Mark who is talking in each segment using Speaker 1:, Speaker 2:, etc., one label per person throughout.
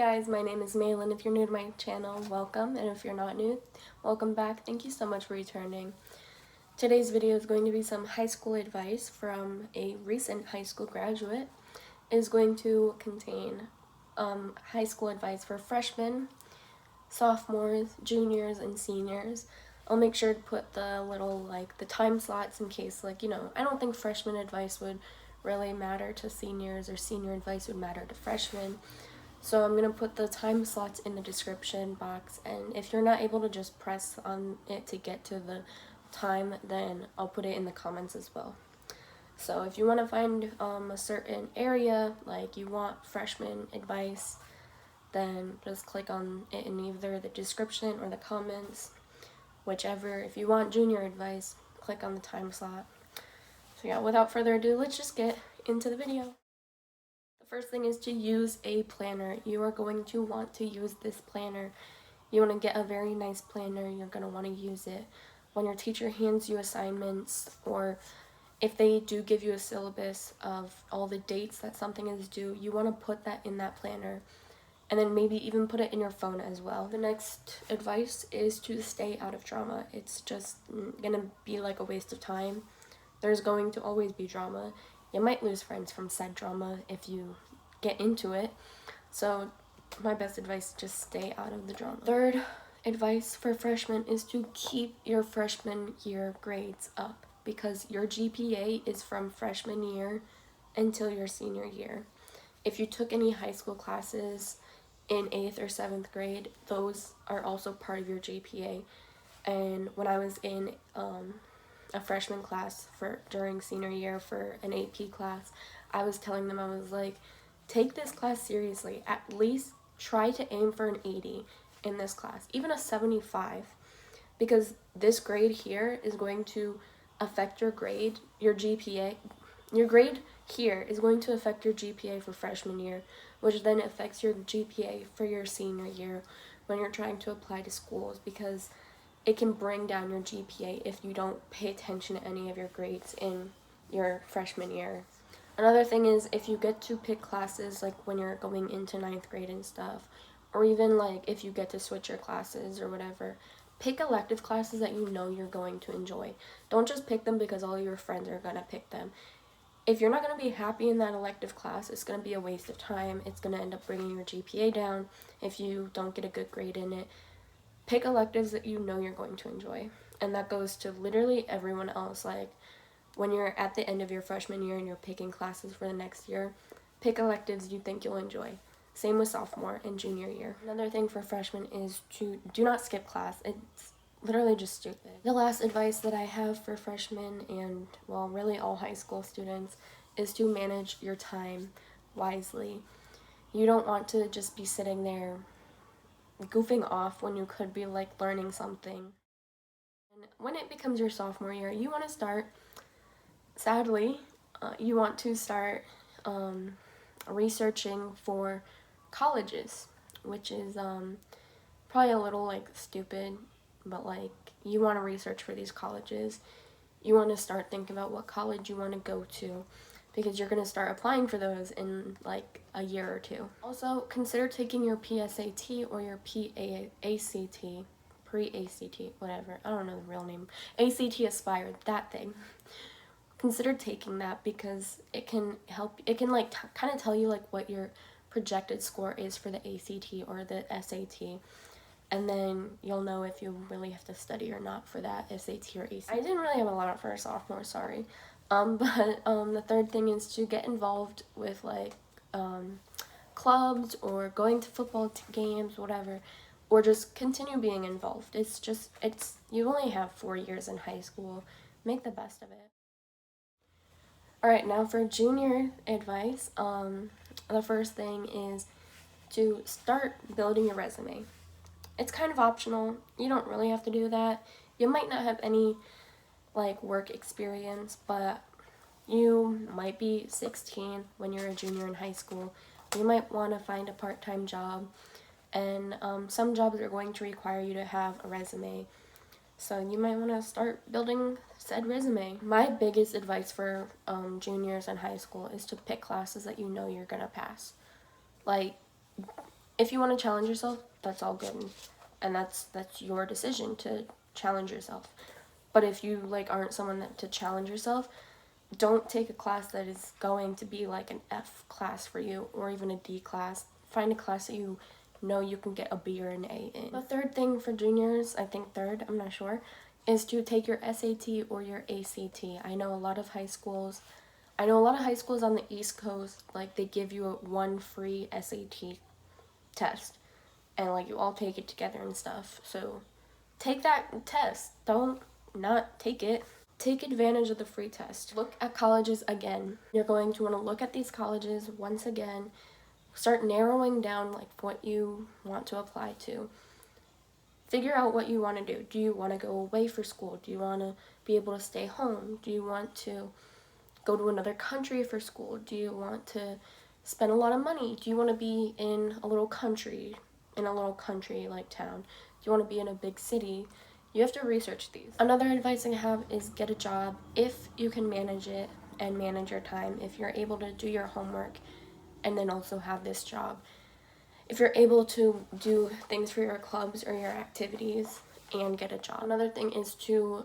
Speaker 1: guys, my name is Maelan. If you're new to my channel, welcome, and if you're not new, welcome back. Thank you so much for returning. Today's video is going to be some high school advice from a recent high school graduate. It is going to contain high school advice for freshmen, sophomores, juniors, and seniors. I'll make sure to put the little, the time slots in case, I don't think freshman advice would really matter to seniors or senior advice would matter to freshmen. So I'm going to put the time slots in the description box, and if you're not able to just press on it to get to the time, then I'll put it in the comments as well. So if you want to find a certain area, like you want freshman advice, then just click on it in either the description or the comments, whichever. If you want junior advice, click on the time slot. So yeah, without further ado, let's just get into the video. The first thing is to use a planner. You are going to want to use this planner. You want to get a very nice planner. You're going to want to use it when your teacher hands you assignments, or if they do give you a syllabus of all the dates that something is due. You want to put that in that planner, and then maybe even put it in your phone as well. The next advice is to stay out of drama. It's just gonna be like a waste of time. There's going to always be drama. You might lose friends from said drama if you get into it. So my best advice, just stay out of the drama. Third advice for freshmen is to keep your freshman year grades up, because your GPA is from freshman year until your senior year. If you took any high school classes in 8th or 7th grade, those are also part of your GPA. And when I was in a freshman class during senior year for an AP class, I was telling them, I was like, take this class seriously. At least try to aim for an 80 in this class, even a 75, because this grade here is going to affect your grade, your GPA. Your grade here is going to affect your GPA for freshman year, which then affects your GPA for your senior year when you're trying to apply to schools, because it can bring down your GPA if you don't pay attention to any of your grades in your freshman year. Another thing is, if you get to pick classes like when you're going into 9th grade and stuff, or even if you get to switch your classes or whatever, pick elective classes that you know you're going to enjoy. Don't just pick them because all your friends are going to pick them. If you're not going to be happy in that elective class, it's going to be a waste of time. It's going to end up bringing your GPA down if you don't get a good grade in it. Pick electives that you know you're going to enjoy. And that goes to literally everyone else. When you're at the end of your freshman year and you're picking classes for the next year, pick electives you think you'll enjoy. Same with sophomore and junior year. Another thing for freshmen is to do not skip class. It's literally just stupid. The last advice that I have for freshmen and, well, really all high school students is to manage your time wisely. You don't want to just be sitting there goofing off when you could be learning something. And when it becomes your sophomore year, you want to start, sadly, you want to start researching for colleges, which is probably a little stupid, but you want to research for these colleges. You want to start thinking about what college you want to go to, because you're going to start applying for those in a year or two. Also, consider taking your PSAT or your PACT, pre-ACT, whatever. I don't know the real name. ACT Aspire, that thing. Consider taking that, because it can help. It can kind of tell you what your projected score is for the ACT or the SAT. And then you'll know if you really have to study or not for that SAT or ACT. I didn't really have a lot for a sophomore, sorry. But the third thing is to get involved with clubs or going to football games, whatever, or just continue being involved. You only have 4 years in high school. Make the best of it. Alright, now for junior advice, the first thing is to start building your resume. It's kind of optional. You don't really have to do that. You might not have any work experience, but you might be 16 when you're a junior in high school. You might want to find a part-time job, and some jobs are going to require you to have a resume. So you might want to start building said resume. My biggest advice for juniors in high school is to pick classes that you know you're going to pass. If you want to challenge yourself, that's all good, and that's your decision to challenge yourself. But if you like aren't someone that to challenge yourself, don't take a class that is going to be like an F class for you, or even a D class. Find a class that you know you can get a B or an A in. The third thing for juniors, I think third, I'm not sure, is to take your SAT or your ACT. I know a lot of high schools on the East Coast, like they give you one free SAT test, and like you all take it together and stuff. So take that test. Don't not take it. Take advantage of the free test. Look at colleges again. You're going to want to look at these colleges once again. Start narrowing down like what you want to apply to. Figure out what you want to do. Do you want to go away for school? Do you want to be able to stay home? Do you want to go to another country for school? Do you want to spend a lot of money? Do you want to be in a little country like town? Do you want to be in a big city? You have to research these. Another advice I have is get a job if you can manage it and manage your time. If you're able to do your homework and then also have this job. If you're able to do things for your clubs or your activities and get a job. Another thing is to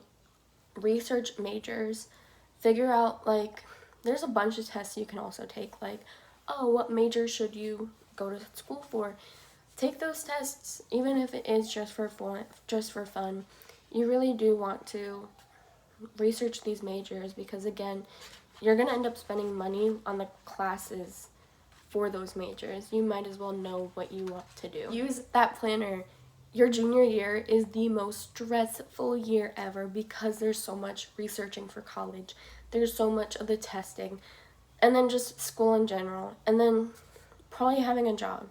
Speaker 1: research majors. Figure out, like, there's a bunch of tests you can also take, like, oh, what major should you go to school for? Take those tests, even if it is just for fun. You really do want to research these majors because, again, you're going to end up spending money on the classes for those majors. You might as well know what you want to do. Use that planner. Your junior year is the most stressful year ever because there's so much researching for college. There's so much of the testing, and then just school in general, and then probably having a job,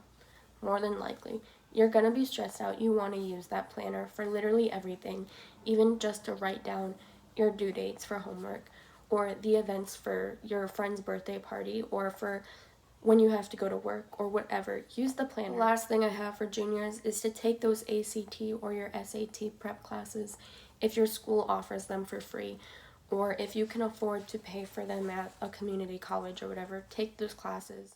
Speaker 1: more than likely. You're gonna be stressed out. You want to use that planner for literally everything, even just to write down your due dates for homework, or the events for your friend's birthday party, or for when you have to go to work or whatever. Use the planner. The last thing I have for juniors is to take those ACT or your SAT prep classes if your school offers them for free, or if you can afford to pay for them at a community college or whatever. Take those classes.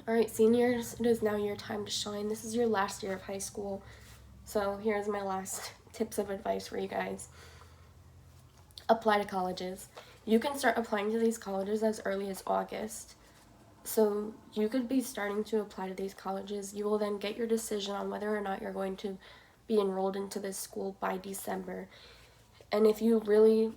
Speaker 1: Alright, seniors, it is now your time to shine. This is your last year of high school, so here's my last tips of advice for you guys. Apply to colleges. You can start applying to these colleges as early as August. So you could be starting to apply to these colleges. You will then get your decision on whether or not you're going to be enrolled into this school by December. And if you really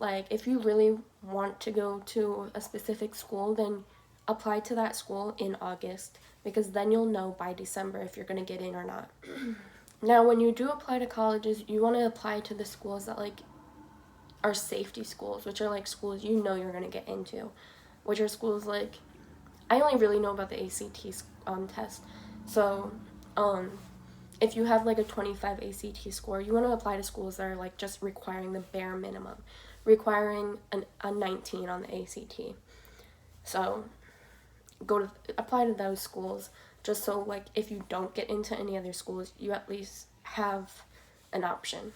Speaker 1: want to go to a specific school, then apply to that school in August, because then you'll know by December if you're going to get in or not. Now, when you do apply to colleges, you want to apply to the schools that like are safety schools, which are like schools you know you're going to get into, which are schools like, I only really know about the ACT test. So, if you have like a 25 ACT score, you want to apply to schools that are like just requiring the bare minimum, requiring a 19 on the ACT. So, apply to those schools, just so like if you don't get into any other schools, you at least have an option.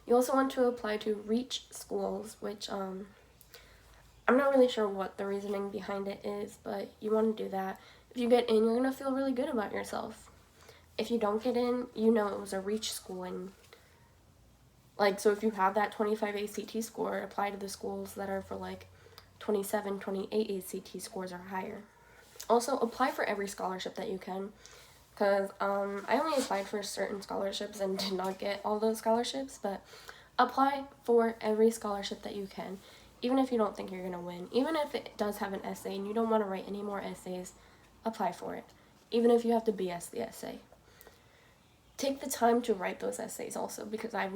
Speaker 1: You also want to apply to reach schools, which I'm not really sure what the reasoning behind it is, but you want to do that. If you get in, you're going to feel really good about yourself. If you don't get in, you know it was a reach school, and like, so if you have that 25 ACT score, apply to the schools that are for like 27, 28 ACT scores or higher. Also, apply for every scholarship that you can, because I only applied for certain scholarships and did not get all those scholarships, but apply for every scholarship that you can. Even if you don't think you're going to win, even if it does have an essay and you don't want to write any more essays, apply for it. Even if you have to BS the essay. Take the time to write those essays also, because I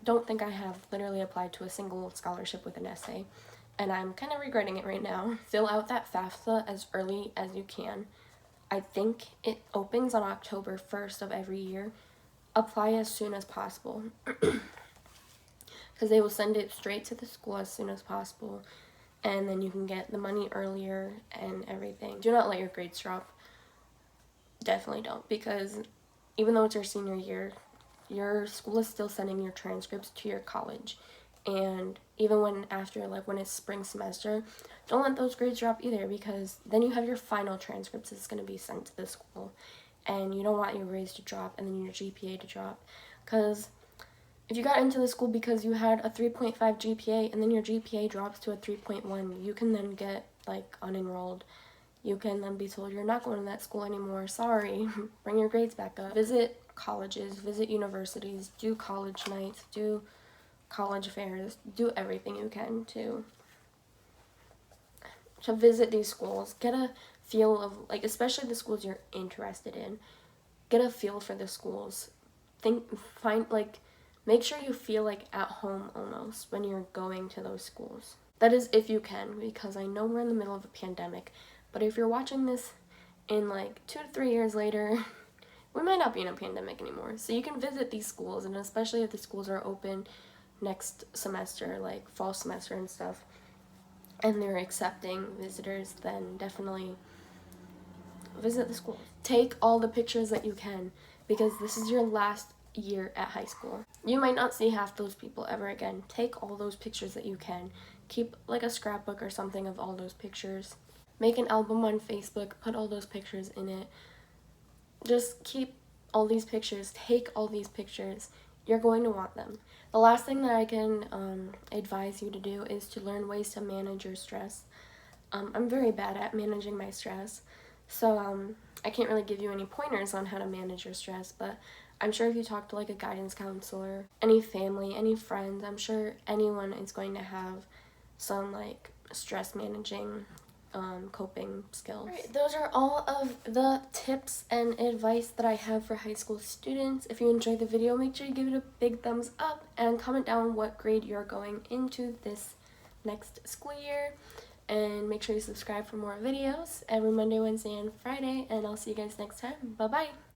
Speaker 1: don't think I have literally applied to a single scholarship with an essay, and I'm kind of regretting it right now. Fill out that FAFSA as early as you can. I think it opens on October 1st of every year. Apply as soon as possible. Because they will send it straight to the school as soon as possible, and then you can get the money earlier and everything. Do not let your grades drop. Definitely don't, because even though it's your senior year, your school is still sending your transcripts to your college, and even when after, like, when it's spring semester, don't let those grades drop either, because then you have your final transcripts that's going to be sent to the school, and you don't want your grades to drop and then your GPA to drop, because if you got into the school because you had a 3.5 GPA and then your GPA drops to a 3.1, you can then get, like, unenrolled. You can then be told you're not going to that school anymore. Sorry. Bring your grades back up. Visit colleges, visit universities, do college nights, do college fairs, do everything you can to visit these schools. Get a feel of, like, especially the schools you're interested in. Get a feel for the schools. Make sure you feel like at home almost when you're going to those schools. That is if you can, because I know we're in the middle of a pandemic, but if you're watching this in like 2 to 3 years later, we might not be in a pandemic anymore. So you can visit these schools, and especially if the schools are open next semester, like fall semester and stuff, and they're accepting visitors, then definitely visit the school. Take all the pictures that you can, because this is your last year at high school. You might not see half those people ever again. Take all those pictures that you can. Keep like a scrapbook or something of all those pictures. Make an album on Facebook, put all those pictures in it. Just keep all these pictures, take all these pictures. You're going to want them. The last thing that I can advise you to do is to learn ways to manage your stress. I'm very bad at managing my stress, so I can't really give you any pointers on how to manage your stress, but I'm sure if you talk to like a guidance counselor, any family, any friends, I'm sure anyone is going to have some like stress managing coping skills. Right, those are all of the tips and advice that I have for high school students. If you enjoyed the video, make sure you give it a big thumbs up and comment down what grade you're going into this next school year. And make sure you subscribe for more videos every Monday, Wednesday, and Friday. And I'll see you guys next time. Bye-bye.